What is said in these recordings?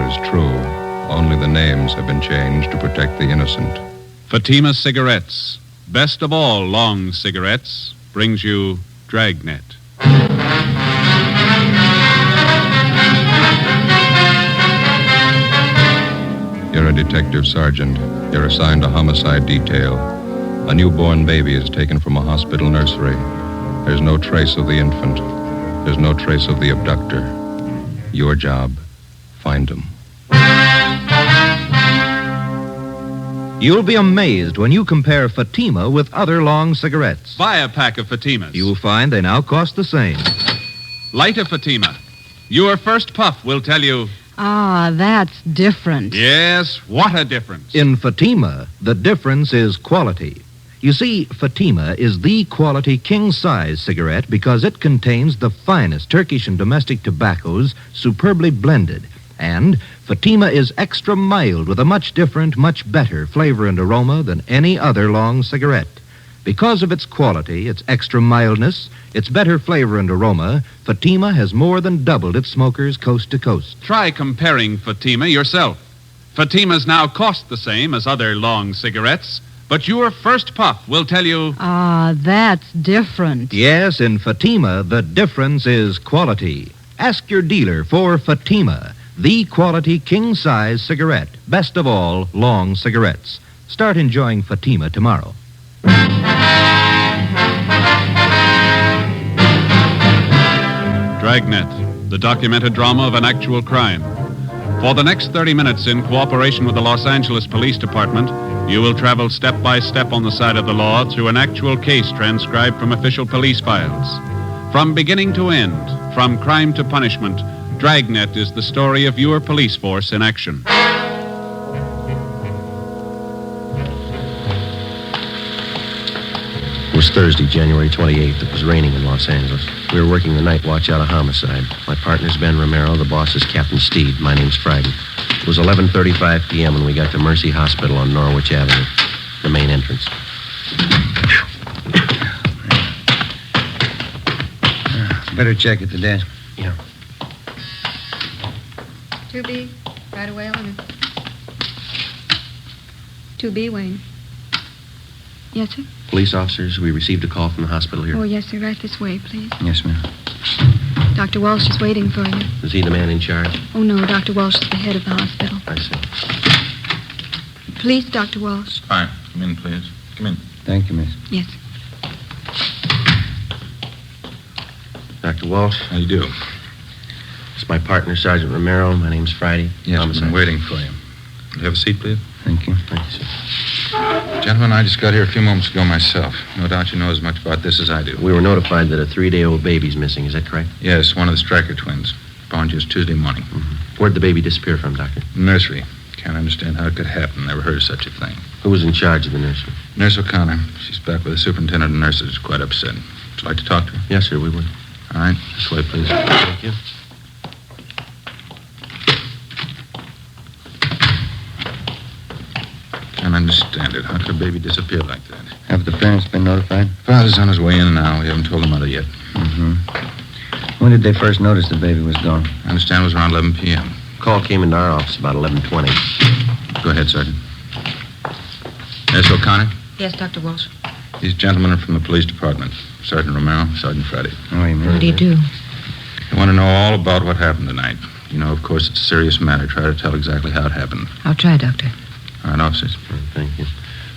is true. Only the names have been changed to protect the innocent. Fatima Cigarettes, best of all long cigarettes, brings you Dragnet. You're a detective sergeant. You're assigned a homicide detail. A newborn baby is taken from a hospital nursery. There's no trace of the infant. There's no trace of the abductor. Your job, find him. You'll be amazed when you compare Fatima with other long cigarettes. Buy a pack of Fatimas. You'll find they now cost the same. Light a Fatima. Your first puff will tell you... Ah, that's different. Yes, what a difference. In Fatima, the difference is quality. You see, Fatima is the quality king-size cigarette because it contains the finest Turkish and domestic tobaccos superbly blended. And Fatima is extra mild with a much different, much better flavor and aroma than any other long cigarette. Because of its quality, its extra mildness, its better flavor and aroma, Fatima has more than doubled its smokers coast to coast. Try comparing Fatima yourself. Fatimas now cost the same as other long cigarettes, but your first puff will tell you... Ah, that's different. Yes, in Fatima, the difference is quality. Ask your dealer for Fatima, the quality king-size cigarette. Best of all, long cigarettes. Start enjoying Fatima tomorrow. Dragnet, the documented drama of an actual crime. For the next 30 minutes, in cooperation with the Los Angeles Police Department, you will travel step by step on the side of the law through an actual case transcribed from official police files. From beginning to end, from crime to punishment, Dragnet is the story of your police force in action. It was Thursday, January 28th. It was raining in Los Angeles. We were working the night watch out of homicide. My partner's Ben Romero. The boss is Captain Steed. My name's Friday. It was 11:35 p.m. when we got to Mercy Hospital on Norwich Avenue, the main entrance. Better check at the desk. Yeah. 2B, right away, Eleanor. 2B, Wayne. Yes, sir? Police officers, we received a call from the hospital here. Oh, yes, sir. Right this way, please. Yes, ma'am. Dr. Walsh is waiting for you. Is he the man in charge? Oh, no, Dr. Walsh is the head of the hospital. I see. Please, Dr. Walsh. Fine. Come in, please. Come in. Thank you, miss. Yes. Dr. Walsh. How you do? It's my partner, Sergeant Romero. My name's Friday. Yes, I've been waiting for you. Will you have a seat, please? Thank you. Thank you, sir. Gentlemen, I just got here a few moments ago myself. No doubt you know as much about this as I do. We were notified that a 3-day-old baby's missing. Is that correct? Yes, one of the Stryker twins. Found just Tuesday morning. Mm-hmm. Where'd the baby disappear from, Doctor? Nursery. Can't understand how it could happen. Never heard of such a thing. Who was in charge of the nursery? Nurse O'Connor. She's back with the superintendent of nurses. Quite upset. Would you like to talk to her? Yes, sir, we would. All right. This way, please. Thank you. Can't understand it. How could a baby disappear like that? Have the parents been notified? Father's on his way in now. We haven't told the mother yet. Mm-hmm. When did they first notice the baby was gone? I understand it was around 11 p.m. Call came into our office about 11:20. Go ahead, Sergeant. Nurse O'Connor? Yes, Dr. Walsh. These gentlemen are from the police department. Sergeant Romero, Sergeant Friday. Oh, you mean? What do you do? They want to know all about what happened tonight. You know, of course, it's a serious matter. Try to tell exactly how it happened. I'll try, Doctor. All right, officers. Thank you.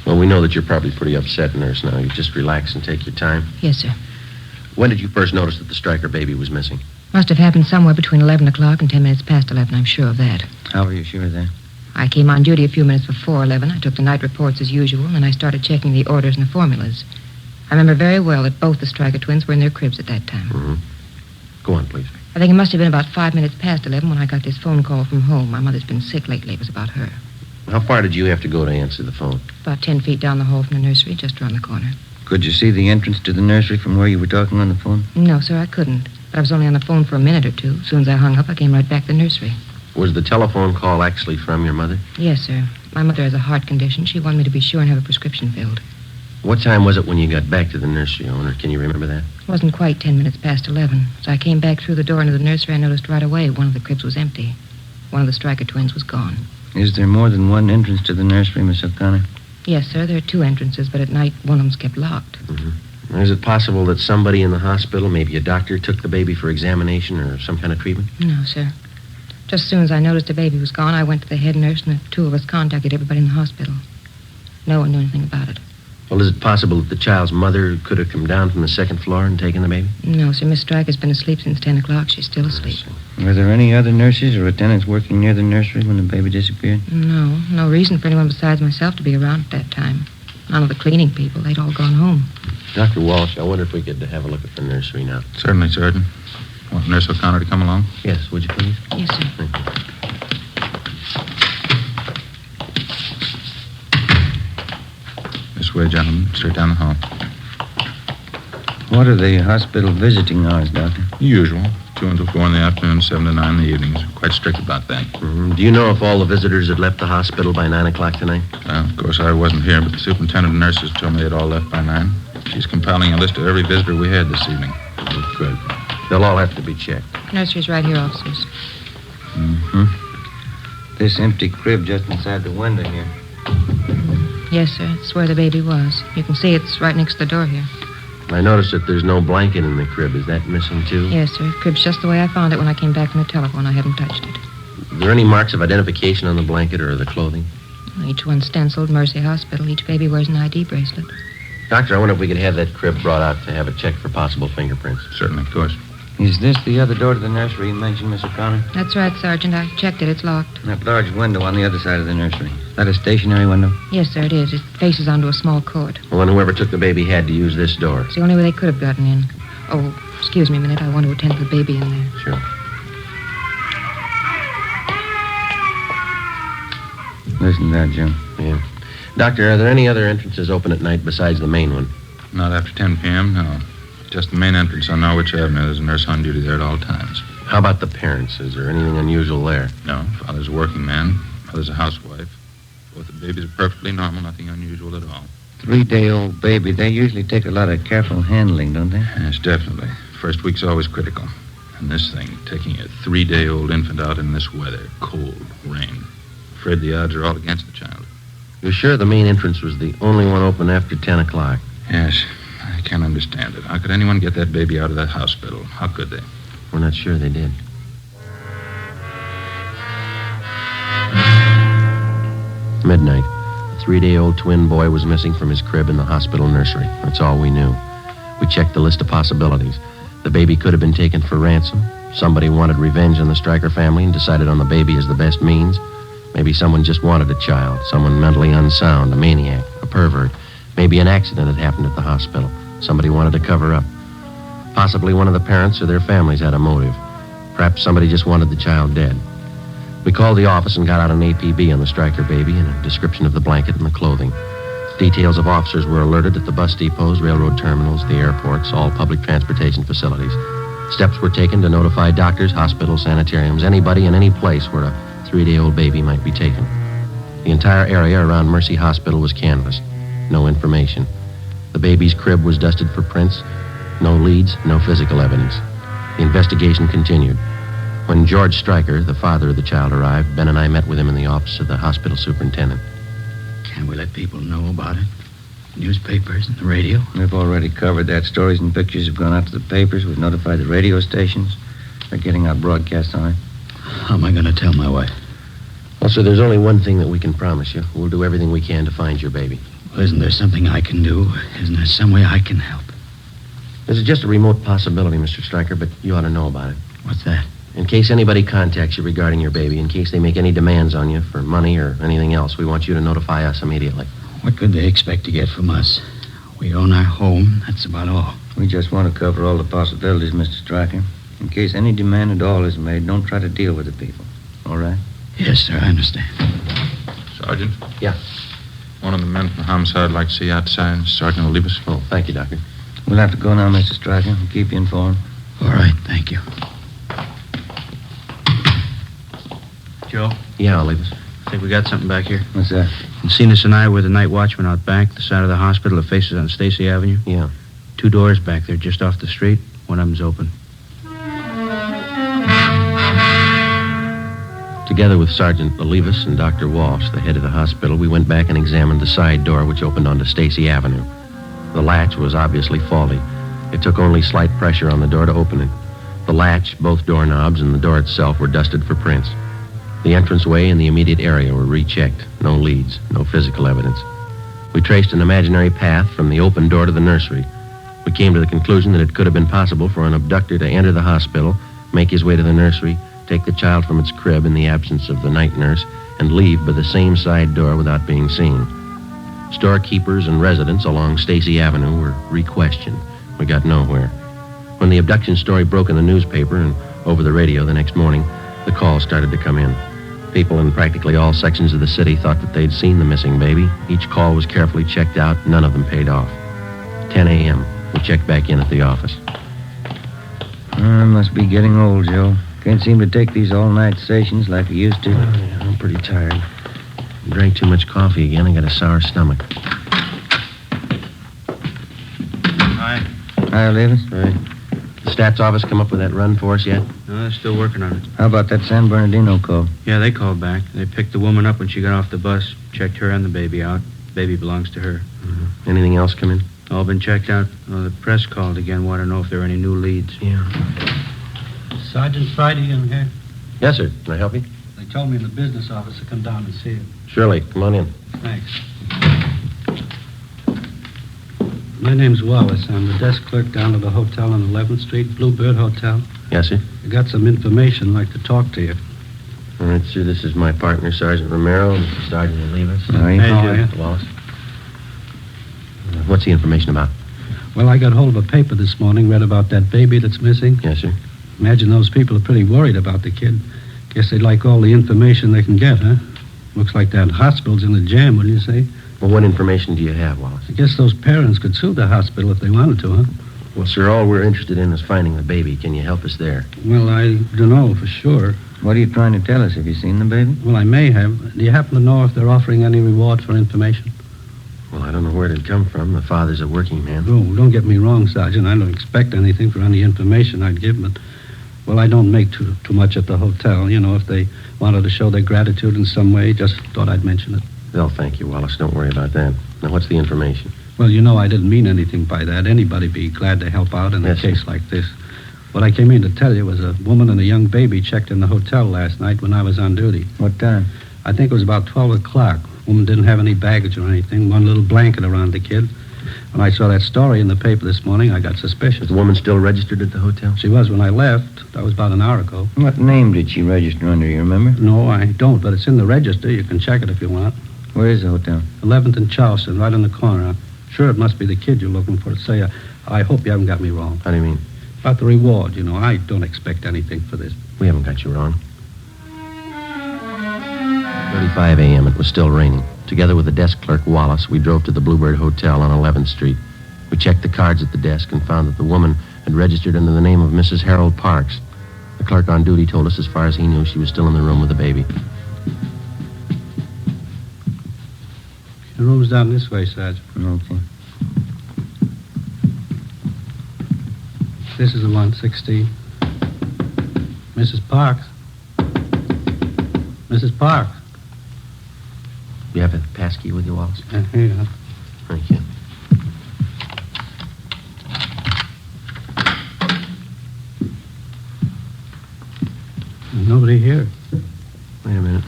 Well, we know that you're probably pretty upset, nurse, now. You just relax and take your time. Yes, sir. When did you first notice that the Stryker baby was missing? Must have happened somewhere between 11 o'clock and 10 minutes past 11. I'm sure of that. How were you sure of that? I came on duty a few minutes before 11. I took the night reports as usual, and then I started checking the orders and the formulas. I remember very well that both the Stryker twins were in their cribs at that time. Mm-hmm. Go on, please. I think it must have been about 5 minutes past 11 when I got this phone call from home. My mother's been sick lately. It was about her. How far did you have to go to answer the phone? About 10 feet down the hall from the nursery, just around the corner. Could you see the entrance to the nursery from where you were talking on the phone? No, sir, I couldn't. But I was only on the phone for a minute or two. As soon as I hung up, I came right back to the nursery. Was the telephone call actually from your mother? Yes, sir. My mother has a heart condition. She wanted me to be sure and have a prescription filled. What time was it when you got back to the nursery, owner? Can you remember that? It wasn't quite 10 minutes past 11. As I came back through the door into the nursery, I noticed right away one of the cribs was empty. One of the Stryker twins was gone. Is there more than one entrance to the nursery, Miss O'Connor? Yes, sir, there are 2 entrances, but at night one of them's kept locked. Is it possible that somebody in the hospital, maybe a doctor, took the baby for examination or some kind of treatment? No, sir. Just as soon as I noticed the baby was gone, I went to the head nurse, and the 2 of us contacted everybody in the hospital. No one knew anything about it. Well, is it possible that the child's mother could have come down from the 2nd floor and taken the baby? No, sir, Miss Stryker's been asleep since 10 o'clock. She's still asleep. Were there any other nurses or attendants working near the nursery when the baby disappeared? No reason for anyone besides myself to be around at that time. None of the cleaning people. They'd all gone home. Dr. Walsh, I wonder if we could have a look at the nursery now. Certainly, Sergeant. Want Nurse O'Connor to come along? Yes, would you please? Yes, sir. Thank you. This way, gentlemen. Straight down the hall. What are the hospital visiting hours, Doctor? The usual. 2 until 4 in the afternoon, 7 to 9 in the evenings. Quite strict about that. Do you know if all the visitors had left the hospital by 9 o'clock tonight? Well, of course, I wasn't here, but the superintendent of nurses told me they'd all left by 9. She's compiling a list of every visitor we had this evening. Good. They'll all have to be checked. Nursery's right here, officers. This empty crib just inside the window here. Yes, sir. It's where the baby was. You can see it's right next to the door here. I noticed that there's no blanket in the crib. Is that missing, too? Yes, sir. The crib's just the way I found it when I came back from the telephone. I haven't touched it. Are there any marks of identification on the blanket or the clothing? Each one's stenciled Mercy Hospital. Each baby wears an ID bracelet. Doctor, I wonder if we could have that crib brought out to have it checked for possible fingerprints. Certainly, of course. Is this the other door to the nursery you mentioned, Miss O'Connor? That's right, Sergeant. I checked it. It's locked. That large window on the other side of the nursery. Is that a stationary window? Yes, sir, it is. It faces onto a small court. Well, then whoever took the baby had to use this door. It's the only way they could have gotten in. Oh, excuse me a minute. I want to attend to the baby in there. Sure. Listen to that, Jim. Yeah. Doctor, are there any other entrances open at night besides the main one? Not after 10 p.m., no. Just the main entrance on Norwich Avenue. There's a nurse on duty there at all times. How about the parents? Is there anything unusual there? No, father's a working man. Mother's a housewife. Both the babies are perfectly normal, nothing unusual at all. 3-day-old baby. They usually take a lot of careful handling, don't they? Yes, definitely. First week's always critical. And this thing, taking a 3-day-old infant out in this weather, cold, rain. Afraid the odds are all against the child. You're sure the main entrance was the only one open after 10 o'clock? Yes, I can't understand it. How could anyone get that baby out of that hospital? How could they? We're not sure they did. Midnight. A 3-day-old twin boy was missing from his crib in the hospital nursery. That's all we knew. We checked the list of possibilities. The baby could have been taken for ransom. Somebody wanted revenge on the Stryker family and decided on the baby as the best means. Maybe someone just wanted a child, someone mentally unsound, a maniac, a pervert. Maybe an accident had happened at the hospital. Somebody wanted to cover up. Possibly one of the parents or their families had a motive. Perhaps somebody just wanted the child dead. We called the office and got out an APB on the Stryker baby and a description of the blanket and the clothing. Details of officers were alerted at the bus depots, railroad terminals, the airports, all public transportation facilities. Steps were taken to notify doctors, hospitals, sanitariums, anybody in any place where a 3-day-old baby might be taken. The entire area around Mercy Hospital was canvassed. No information. The baby's crib was dusted for prints. No leads, no physical evidence. The investigation continued. When George Stryker, the father of the child, arrived, Ben and I met with him in the office of the hospital superintendent. Can we let people know about it? Newspapers and the radio? We've already covered that. Stories and pictures have gone out to the papers. We've notified the radio stations. They're getting out broadcasts on it. How am I going to tell my wife? Well, sir, there's only one thing that we can promise you. We'll do everything we can to find your baby. Well, isn't there something I can do? Isn't there some way I can help? This is just a remote possibility, Mr. Stryker, but you ought to know about it. What's that? In case anybody contacts you regarding your baby, in case they make any demands on you for money or anything else, we want you to notify us immediately. What could they expect to get from us? We own our home. That's about all. We just want to cover all the possibilities, Mr. Stryker. In case any demand at all is made, don't try to deal with the people. All right? Yes, sir, I understand. Sergeant? Yeah. One of the men from the homicide would like to see you outside. Sergeant will leave us. Oh, thank you, Doctor. We'll have to go now, Mr. Stryker. We'll keep you informed. All right, thank you. Joe, Yeah, I'll leave us. I think we got something back here. What's that? Cenas and I were the night watchman out back, the side of the hospital that faces on Stacy Avenue. Yeah. 2 doors back there, just off the street. One of them's open. Do Together with Sergeant Olivas and Dr. Walsh, the head of the hospital, we went back and examined the side door which opened onto Stacy Avenue. The latch was obviously faulty. It took only slight pressure on the door to open it. The latch, both doorknobs, and the door itself were dusted for prints. The entranceway and the immediate area were rechecked. No leads, no physical evidence. We traced an imaginary path from the open door to the nursery. We came to the conclusion that it could have been possible for an abductor to enter the hospital, make his way to the nursery, take the child from its crib in the absence of the night nurse, and leave by the same side door without being seen. Storekeepers and residents along Stacy Avenue were re-questioned. We got nowhere. When the abduction story broke in the newspaper and over the radio the next morning, the calls started to come in. People in practically all sections of the city thought that they'd seen the missing baby. Each call was carefully checked out. None of them paid off. 10 a.m. We checked back in at the office. I must be getting old, Joe. Can't seem to take these all-night sessions like I used to. Yeah, I'm pretty tired. Drank too much coffee again. I got a sour stomach. Hi. Hi, Olivas. Right. The stats office come up with that run for us yet? No, they're still working on it. How about that San Bernardino call? Yeah, they called back. They picked the woman up when she got off the bus, checked her and the baby out. Baby belongs to her. Mm-hmm. Anything else come in? All been checked out. The press called again, want to know if there are any new leads. Yeah. Sergeant Friday in here? Yes, sir. Can I help you? They told me in the business office to come down and see you. Surely. Come on in. Thanks. My name's Wallace. I'm the desk clerk down at the hotel on 11th Street, Bluebird Hotel. Yes, sir. I got some information I'd like to talk to you. All right, sir. This is my partner, Sergeant Romero, and Sergeant Olivas. How are you? How are you? Mr. Wallace. What's the information about? Well, I got hold of a paper this morning, read about that baby that's missing. Yes, sir. Imagine those people are pretty worried about the kid. Guess they'd like all the information they can get, huh? Looks like that hospital's in a jam, wouldn't you say? Well, what information do you have, Wallace? I guess those parents could sue the hospital if they wanted to, huh? Well, sir, all we're interested in is finding the baby. Can you help us there? Well, I don't know for sure. What are you trying to tell us? Have you seen the baby? Well, I may have. Do you happen to know if they're offering any reward for information? Well, I don't know where it'd come from. The father's a working man. Oh, don't get me wrong, Sergeant. I don't expect anything for any information I'd give, but, well, I don't make too much at the hotel. You know, if they wanted to show their gratitude in some way, just thought I'd mention it. They'll thank you, Wallace. Don't worry about that. Now, what's the information? Well, you know, I didn't mean anything by that. Anybody'd be glad to help out in a Yes, sir. case like this. What I came in to tell you was a woman and a young baby checked in the hotel last night when I was on duty. What time? I think it was about 12 o'clock. Woman didn't have any baggage or anything, one little blanket around the kid. When I saw that story in the paper this morning, I got suspicious. Is the woman still registered at the hotel? She was when I left. That was about an hour ago. What name did she register under, you remember? No, I don't, but it's in the register. You can check it if you want. Where is the hotel? 11th and Charleston, right on the corner. I'm sure it must be the kid you're looking for. Say, I hope you haven't got me wrong. How do you mean? About the reward, you know. I don't expect anything for this. We haven't got you wrong. 35 a.m. It was still raining. Together with the desk clerk, Wallace, we drove to the Bluebird Hotel on 11th Street. We checked the cards at the desk and found that the woman had registered under the name of Mrs. Harold Parks. The clerk on duty told us as far as he knew she was still in the room with the baby. The room's down this way, Sergeant. Okay. This is the 116. Mrs. Parks. Mrs. Parks. You have a passkey with you, Wallace? Here you are. Thank you. There's nobody here. Wait a minute.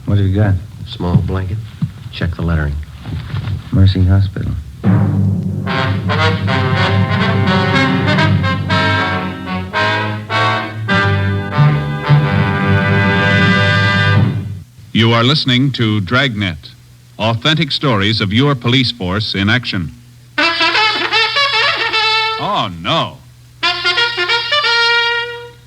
What have you got? Small blanket. Check the lettering. Mercy Hospital. You are listening to Dragnet, authentic stories of your police force in action. Oh, no.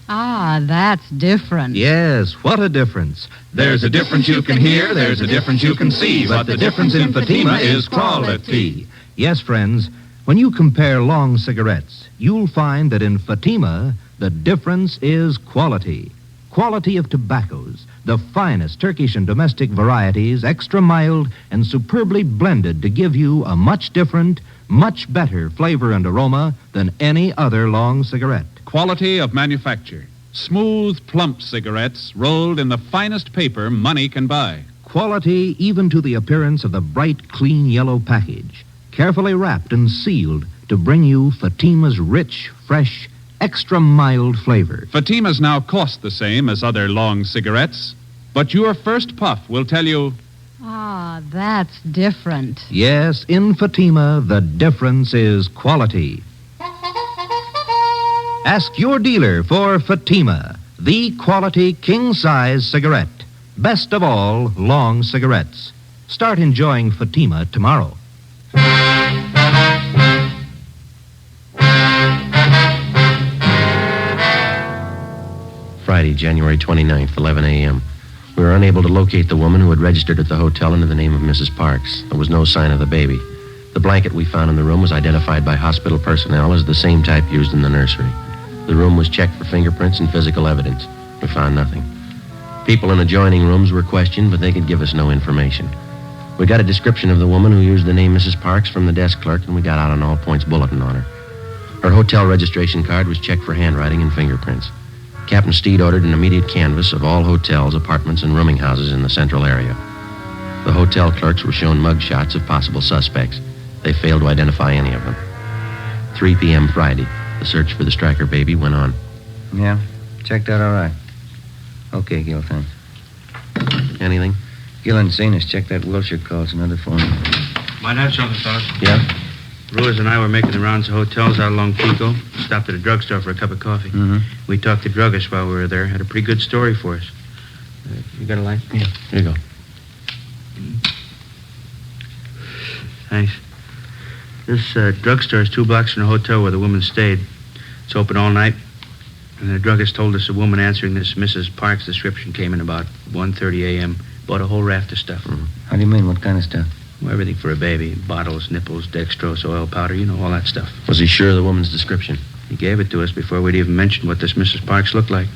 Ah, that's different. Yes, what a difference. There's a difference you can hear, there's a difference you can see, but the difference in Fatima is quality. Yes, friends, when you compare long cigarettes, you'll find that in Fatima, the difference is quality. Quality of tobaccos, the finest Turkish and domestic varieties, extra mild and superbly blended to give you a much different, much better flavor and aroma than any other long cigarette. quality of manufacture. Smooth, plump cigarettes rolled in the finest paper money can buy. Quality even to the appearance of the bright, clean yellow package, carefully wrapped and sealed to bring you Fatima's rich, fresh, extra mild flavor. Fatimas now cost the same as other long cigarettes, but your first puff will tell you, Ah, that's different. Yes, in Fatima, the difference is quality. Ask your dealer for Fatima, the quality king-size cigarette. Best of all, long cigarettes. Start enjoying Fatima tomorrow. Friday, January 29th, 11 a.m. We were unable to locate the woman who had registered at the hotel under the name of Mrs. Parks. There was no sign of the baby. The blanket we found in the room was identified by hospital personnel as the same type used in the nursery. The room was checked for fingerprints and physical evidence. We found nothing. People in adjoining rooms were questioned, but they could give us no information. We got a description of the woman who used the name Mrs. Parks from the desk clerk, and we got out an all-points bulletin on her. Her hotel registration card was checked for handwriting and fingerprints. Captain Steed ordered an immediate canvass of all hotels, apartments, and rooming houses in the central area. The hotel clerks were shown mug shots of possible suspects. They failed to identify any of them. 3 p.m. Friday, the search for the Stryker baby went on. Yeah, checked out all right. Okay, Gil, thanks. Anything? Gil and Zenas checked that Wilshire call. It's another phone. Might have something, fellas. Yeah? Ruiz and I were making the rounds of hotels out along Pico. Stopped at a drugstore for a cup of coffee. Mm-hmm. We talked to druggists while we were there. Had a pretty good story for us. You got a light? Yeah. Here you go. Thanks. This drugstore is 2 blocks from the hotel where the woman stayed. It's open all night. And the druggist told us a woman answering this Mrs. Parks description came in about 1:30 a.m. Bought a whole raft of stuff. Mm-hmm. How do you mean? What kind of stuff? Well, everything for a baby. Bottles, nipples, dextrose, oil powder, all that stuff. Was he sure of the woman's description? He gave it to us before we'd even mentioned what this Mrs. Parks looked like.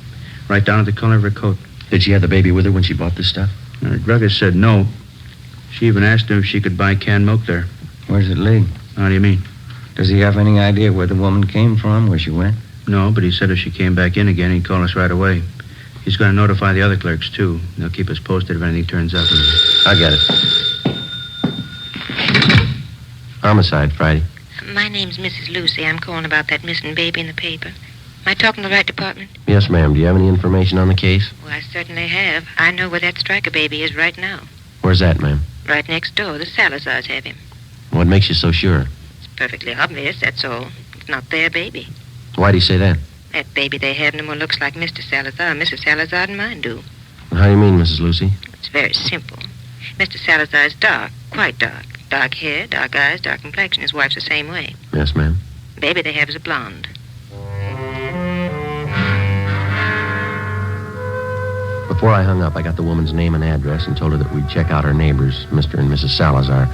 Right down to the color of her coat. Did she have the baby with her when she bought this stuff? And the druggist said no. She even asked him if she could buy canned milk there. Where does it lead? How do you mean? Does he have any idea where the woman came from, where she went? No, but he said if she came back in again, he'd call us right away. He's going to notify the other clerks, too. They'll keep us posted if anything turns up. I got it. Homicide, Friday. My name's Mrs. Lucy. I'm calling about that missing baby in the paper. Am I talking to the right department? Yes, ma'am. Do you have any information on the case? Well, I certainly have. I know where that Stryker baby is right now. Where's that, ma'am? Right next door. The Salazars have him. What makes you so sure? It's perfectly obvious, that's all. It's not their baby. Why do you say that? That baby they have no more looks like Mr. Salazar. Mrs. Salazar and mine do. How do you mean, Mrs. Lucy? It's very simple. Mr. Salazar is dark, quite dark. Dark hair, dark eyes, dark complexion. His wife's the same way. Yes, ma'am. The baby they have is a blonde. Before I hung up, I got the woman's name and address and told her that we'd check out her neighbors, Mr. and Mrs. Salazar.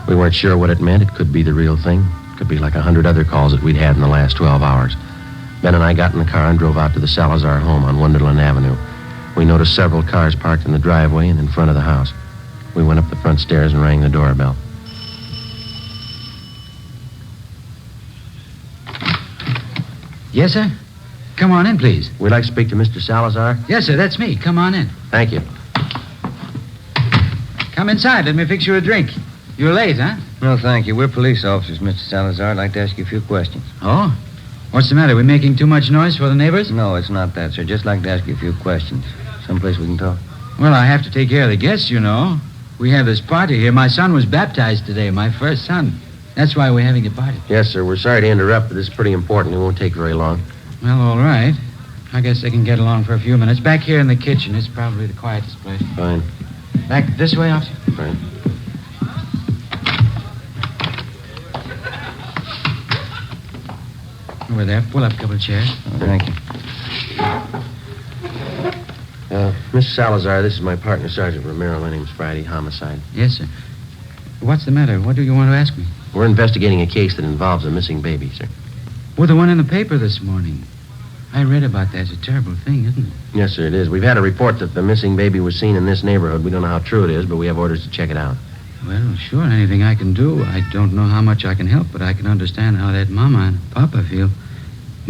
We weren't sure what it meant. It could be the real thing. It could be like 100 other calls that we'd had in the last 12 hours. Ben and I got in the car and drove out to the Salazar home on Wonderland Avenue. We noticed several cars parked in the driveway and in front of the house. We went up the front stairs and rang the doorbell. Yes, sir? Come on in, please. We'd like to speak to Mr. Salazar. Yes, sir, that's me. Come on in. Thank you. Come inside. Let me fix you a drink. You're late, huh? No, thank you. We're police officers, Mr. Salazar. I'd like to ask you a few questions. Oh? What's the matter? We making too much noise for the neighbors? No, it's not that, sir. Just like to ask you a few questions. Someplace we can talk. Well, I have to take care of the guests, you know. We have this party here. My son was baptized today, my first son. That's why we're having a party. Yes, sir. We're sorry to interrupt, but this is pretty important. It won't take very long. Well, all right. I guess they can get along for a few minutes. Back here in the kitchen. It's probably the quietest place. Fine. Back this way, officer? Fine. Over there. Pull up a couple of chairs. Oh, thank you. Miss Salazar, this is my partner, Sergeant Romero. My name's Friday. Homicide. Yes, sir. What's the matter? What do you want to ask me? We're investigating a case that involves a missing baby, sir. Well, the one in the paper this morning. I read about that. It's a terrible thing, isn't it? Yes, sir, it is. We've had a report that the missing baby was seen in this neighborhood. We don't know how true it is, but we have orders to check it out. Well, sure, anything I can do. I don't know how much I can help, but I can understand how that mama and papa feel.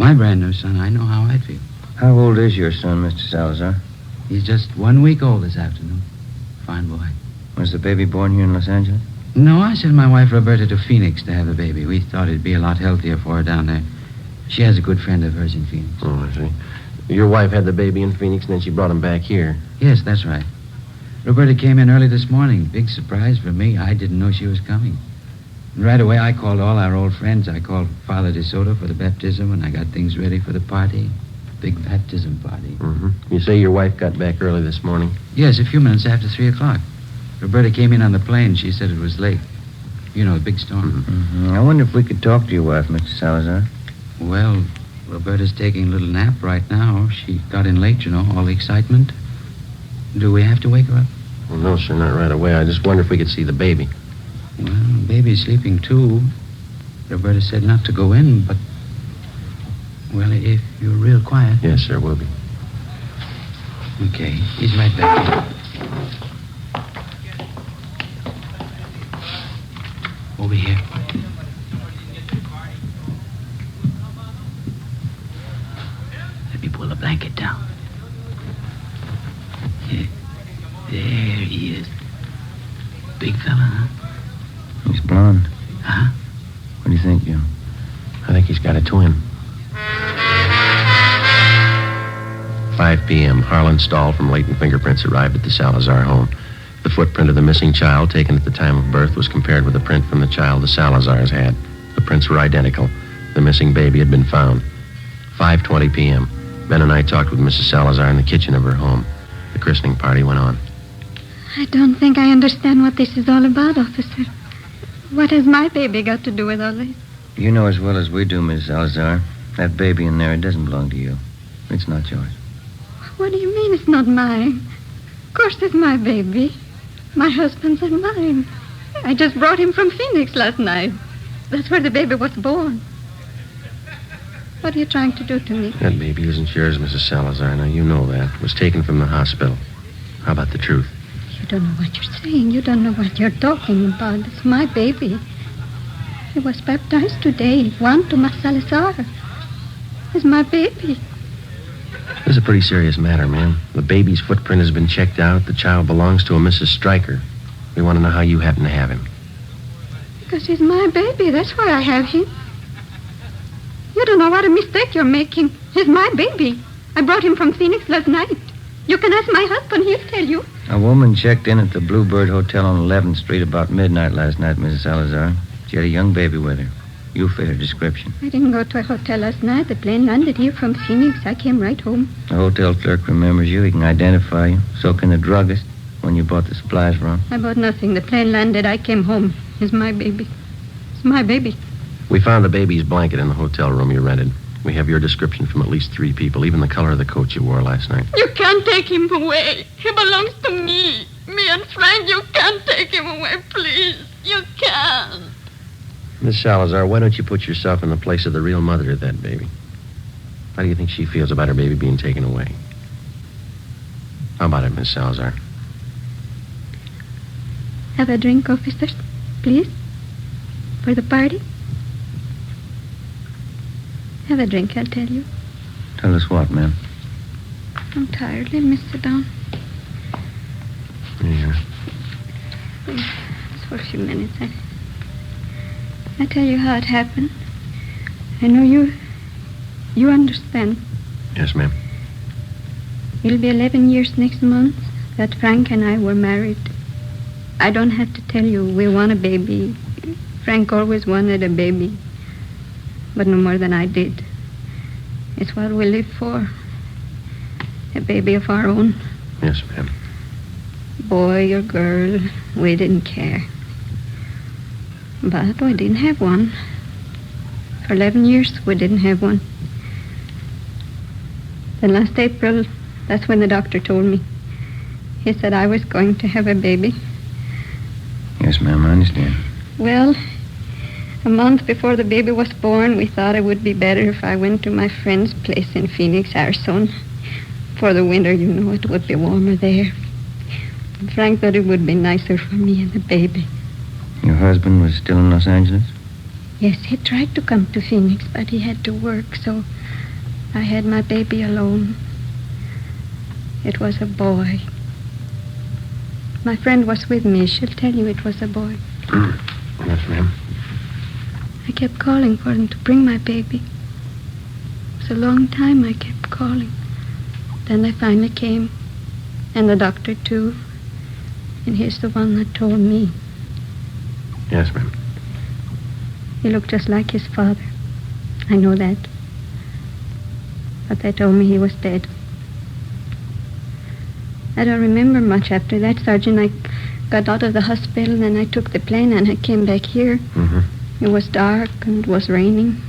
my brand new son, I know how I'd feel. How old is your son, Mr. Salazar? He's just 1 week old this afternoon. Fine boy. Was the baby born here in Los Angeles? No, I sent my wife Roberta to Phoenix to have the baby. We thought it'd be a lot healthier for her down there. She has a good friend of hers in Phoenix. Oh, I see. Your wife had the baby in Phoenix, and then she brought him back here. Yes, that's right. Roberta came in early this morning. Big surprise for me. I didn't know she was coming. And right away, I called all our old friends. I called Father DeSoto for the baptism, and I got things ready for the party. Big baptism party. You say your wife got back early this morning? Yes, a few minutes after 3 o'clock. Roberta came in on the plane. She said it was late. You know, the big storm. I wonder if we could talk to your wife, Mr. Salazar. Well, Roberta's taking a little nap right now. She got in late, you know, all the excitement. Do we have to wake her up? Well, no, sir, not right away. I just wonder if we could see the baby. Well, baby's sleeping, too. Roberta said not to go in, but... Well, if you're real quiet... Yes, sir, we'll be. Okay, he's right back. Over here. Let me pull the blanket down. Yeah. There he is. Big fella, huh? He's blonde. Huh? What do you think, Jim? I think he's got a twin. 5 p.m., Harlan Stahl from Latent Fingerprints arrived at the Salazar home. The footprint of the missing child taken at the time of birth was compared with the print from the child the Salazars had. The prints were identical. The missing baby had been found. 5:20 p.m. Ben and I talked with Mrs. Salazar in the kitchen of her home. The christening party went on. I don't think I understand what this is all about, officer. What has my baby got to do with all this? You know as well as we do, Miss Salazar. That baby in there, it doesn't belong to you. It's not yours. What do you mean it's not mine? Of course it's my baby. My husband's and mine. I just brought him from Phoenix last night. That's where the baby was born. What are you trying to do to me? That baby isn't yours, Mrs. Salazar. Now, you know that. It was taken from the hospital. How about the truth? You don't know what you're saying. You don't know what you're talking about. It's my baby. He was baptized today. Juan Tomas Salazar. It's my baby. This is a pretty serious matter, ma'am. The baby's footprint has been checked out. The child belongs to a Mrs. Stryker. We want to know how you happen to have him. Because he's my baby. That's why I have him. You don't know what a mistake you're making. He's my baby. I brought him from Phoenix last night. You can ask my husband. He'll tell you. A woman checked in at the Bluebird Hotel on 11th Street about midnight last night, Mrs. Salazar. She had a young baby with her. You fit her description. I didn't go to a hotel last night. The plane landed here from Phoenix. I came right home. The hotel clerk remembers you. He can identify you. So can the druggist when you bought the supplies from. I bought nothing. The plane landed. I came home. It's my baby. It's my baby. We found the baby's blanket in the hotel room you rented. We have your description from at least 3 people, even the color of the coat you wore last night. You can't take him away. He belongs to me. Me and Frank, you can't take him away, please. You can't. Miss Salazar, why don't you put yourself in the place of the real mother of that baby? How do you think she feels about her baby being taken away? How about it, Miss Salazar? Have a drink, officers, please? For the party? Have a drink, I'll tell you. Tell us what, ma'am? I'm tired. Let me sit down. Yeah. Just for a few minutes. I tell you how it happened. I know you understand. Yes, ma'am. It'll be 11 years next month that Frank and I were married. I don't have to tell you we want a baby. Frank always wanted a baby, but no more than I did. It's what we live for. A baby of our own. Yes, ma'am. Boy or girl, we didn't care. But we didn't have one. For 11 years, we didn't have one. Then last April, that's when the doctor told me. He said I was going to have a baby. Yes, ma'am, I understand. Well, a month before the baby was born, we thought it would be better if I went to my friend's place in Phoenix, Arizona. For the winter, you know, it would be warmer there. And Frank thought it would be nicer for me and the baby. Your husband was still in Los Angeles? Yes, he tried to come to Phoenix, but he had to work, so I had my baby alone. It was a boy. My friend was with me. She'll tell you it was a boy. Yes, ma'am. I kept calling for him to bring my baby. It was a long time I kept calling. Then they finally came, and the doctor, too. And he's the one that told me. Yes, ma'am. He looked just like his father. I know that. But they told me he was dead. I don't remember much after that, Sergeant. I got out of the hospital, then I took the plane, and I came back here. Mm-hmm. It was dark, and it was raining.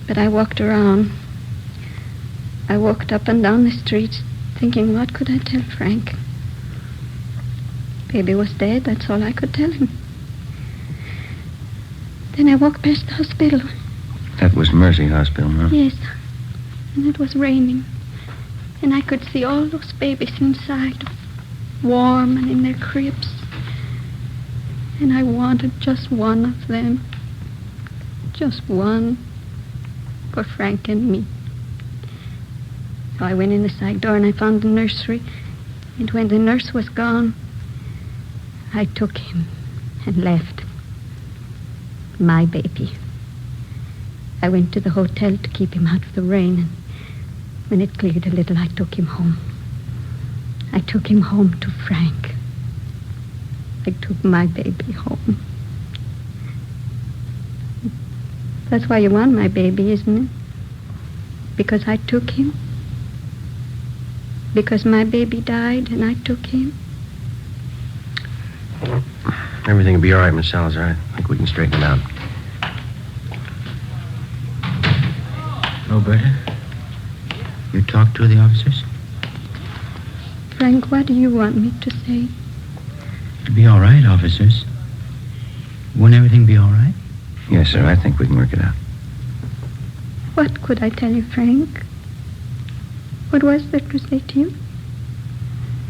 But I walked around. I walked up and down the streets, thinking, what could I tell Frank? Baby was dead, that's all I could tell him. Then I walked past the hospital. That was Mercy Hospital, huh? Yes. And it was raining. And I could see all those babies inside, warm and in their cribs. And I wanted just one of them. Just one for Frank and me. So I went in the side door and I found the nursery. And when the nurse was gone, I took him and left. My baby. I went to the hotel to keep him out of the rain, and when it cleared a little, I took him home. I took him home to Frank. I took my baby home. That's why you want my baby, isn't it? Because I took him? Because my baby died and I took him? Everything will be all right, Miss Salazar. I think we can straighten it out. Roberta, you talked to the officers? Frank, what do you want me to say? It'll be all right, officers. Won't everything be all right? Yes, sir. I think we can work it out. What could I tell you, Frank? What was there to say to you?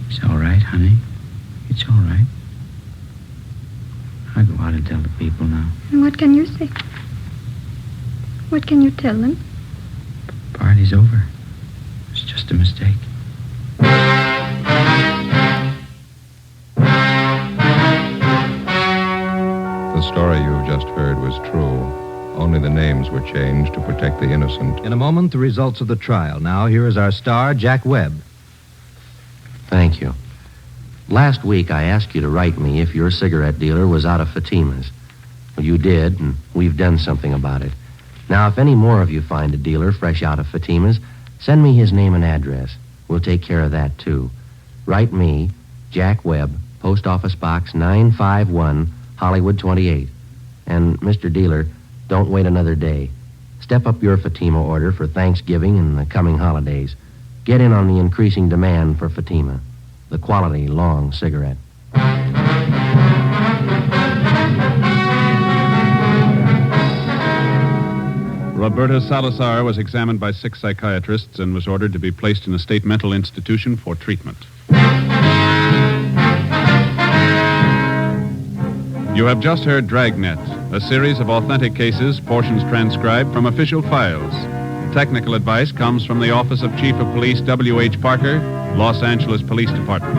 It's all right, honey. It's all right. I'll go out and tell the people now. And what can you say? What can you tell them? Party's over. It's just a mistake. The story you've just heard was true. Only the names were changed to protect the innocent. In a moment, the results of the trial. Now, here is our star, Jack Webb. Thank you. Last week, I asked you to write me if your cigarette dealer was out of Fatima's. Well, you did, and we've done something about it. Now, if any more of you find a dealer fresh out of Fatima's, send me his name and address. We'll take care of that, too. Write me, Jack Webb, Post Office Box 951, Hollywood 28. And, Mr. Dealer, don't wait another day. Step up your Fatima order for Thanksgiving and the coming holidays. Get in on the increasing demand for Fatima, the quality long cigarette. Roberta Salazar was examined by 6 psychiatrists and was ordered to be placed in a state mental institution for treatment. You have just heard Dragnet, a series of authentic cases, portions transcribed from official files. Technical advice comes from the Office of Chief of Police W.H. Parker, Los Angeles Police Department.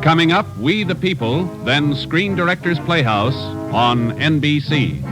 Coming up, We the People, then Screen Directors Playhouse on NBC.